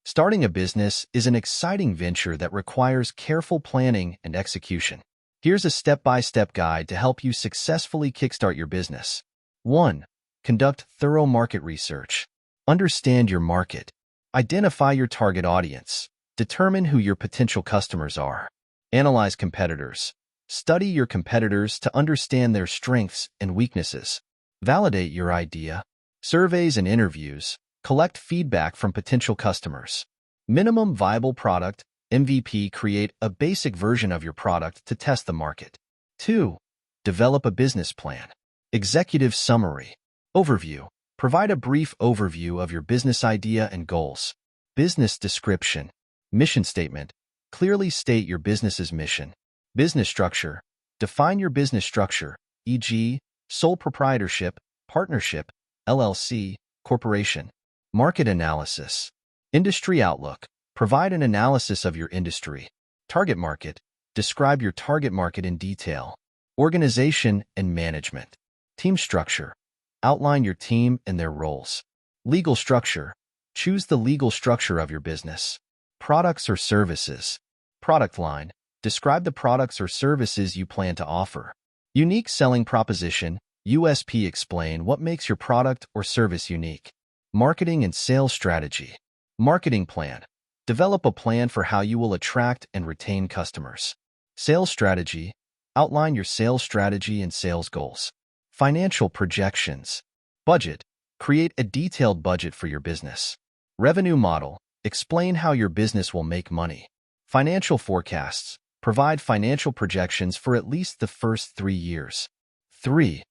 Starting a business is an exciting venture that requires careful planning and execution. Here's a step-by-step guide to help you successfully kickstart your business. 1. Conduct thorough market research. Understand your market. Identify your target audience. Determine who your potential customers are. Analyze competitors. Study your competitors to understand their strengths and weaknesses. Validate your idea. Surveys and interviews. Collect feedback from potential customers. Minimum viable product, MVP. Create a basic version of your product to test the market. 2. Develop a business plan. Executive summary. Overview. Provide a brief overview of your business idea and goals. Business description. Mission statement. Clearly state your business's mission. Business structure. Define your business structure, e.g., sole proprietorship, partnership, LLC, corporation. Market analysis. Industry outlook. Provide an analysis of your industry. Target market. Describe your target market in detail. Organization and management. Team structure. Outline your team and their roles. Legal structure. Choose the legal structure of your business. Products or services. Product line. Describe the products or services you plan to offer. Unique selling proposition, USP. Explain what makes your product or service unique. Marketing and sales strategy. Marketing plan. Develop a plan for how you will attract and retain customers. Sales strategy. Outline your sales strategy and sales goals. Financial projections. Budget. Create a detailed budget for your business. Revenue model. Explain how your business will make money. Financial forecasts. Provide financial projections for at least the first 3 years. 3.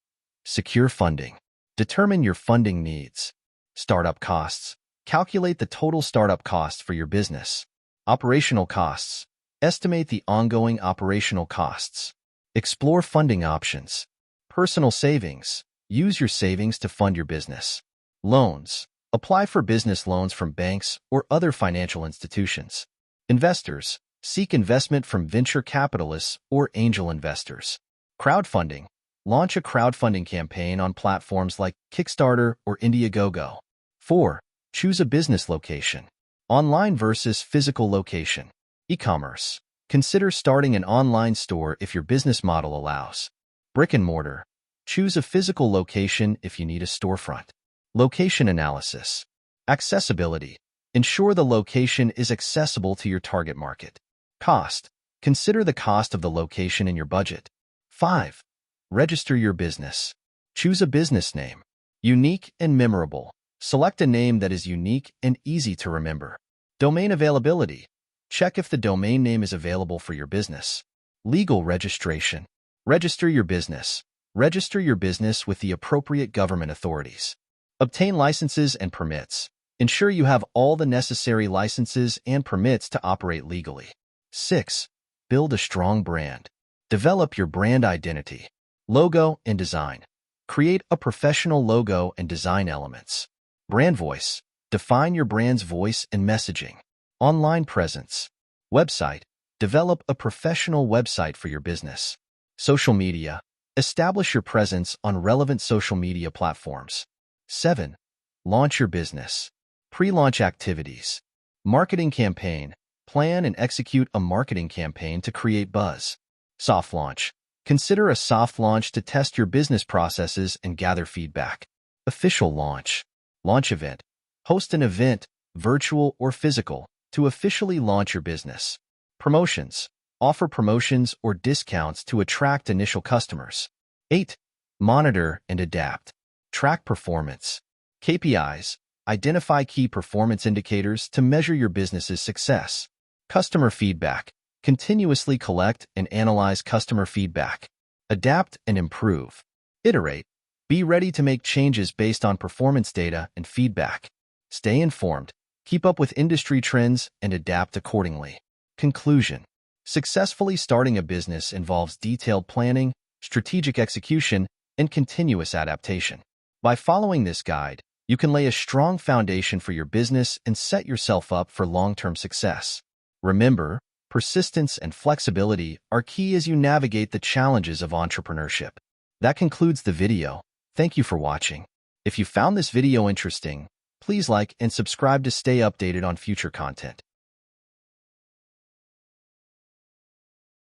Secure funding. Determine your funding needs. Startup costs. Calculate the total startup costs for your business. Operational costs. Estimate the ongoing operational costs. Explore funding options. Personal savings. Use your savings to fund your business. Loans. Apply for business loans from banks or other financial institutions. Investors. Seek investment from venture capitalists or angel investors. Crowdfunding. Launch a crowdfunding campaign on platforms like Kickstarter or Indiegogo. 4. Choose a business location. Online versus physical location. E-commerce. Consider starting an online store if your business model allows. Brick and mortar. Choose a physical location if you need a storefront. Location analysis. Accessibility. Ensure the location is accessible to your target market. Cost. Consider the cost of the location in your budget. 5. Register your business. Choose a business name. Unique and memorable. Select a name that is unique and easy to remember. Domain availability. Check if the domain name is available for your business. Legal registration. Register your business. Register your business with the appropriate government authorities. Obtain licenses and permits. Ensure you have all the necessary licenses and permits to operate legally. 6. Build a strong brand. Develop your brand identity. Logo and design. Create a professional logo and design elements. Brand voice. Define your brand's voice and messaging. Online presence. Website. Develop a professional website for your business. Social media. Establish your presence on relevant social media platforms. 7. Launch your business. Pre-launch activities. Marketing campaign. Plan and execute a marketing campaign to create buzz. Soft launch. Consider a soft launch to test your business processes and gather feedback. Official launch. Launch event. Host an event, virtual or physical, to officially launch your business. Promotions. Offer promotions or discounts to attract initial customers. 8. Monitor and adapt. Track performance. KPIs. Identify key performance indicators to measure your business's success. Customer feedback. Continuously collect and analyze customer feedback. Adapt and improve. Iterate. Be ready to make changes based on performance data and feedback. Stay informed. Keep up with industry trends and adapt accordingly. Conclusion. Successfully starting a business involves detailed planning, strategic execution, and continuous adaptation. By following this guide, you can lay a strong foundation for your business and set yourself up for long-term success. Remember, persistence and flexibility are key as you navigate the challenges of entrepreneurship. That concludes the video. Thank you for watching. If you found this video interesting, Please like and subscribe to stay updated on future content.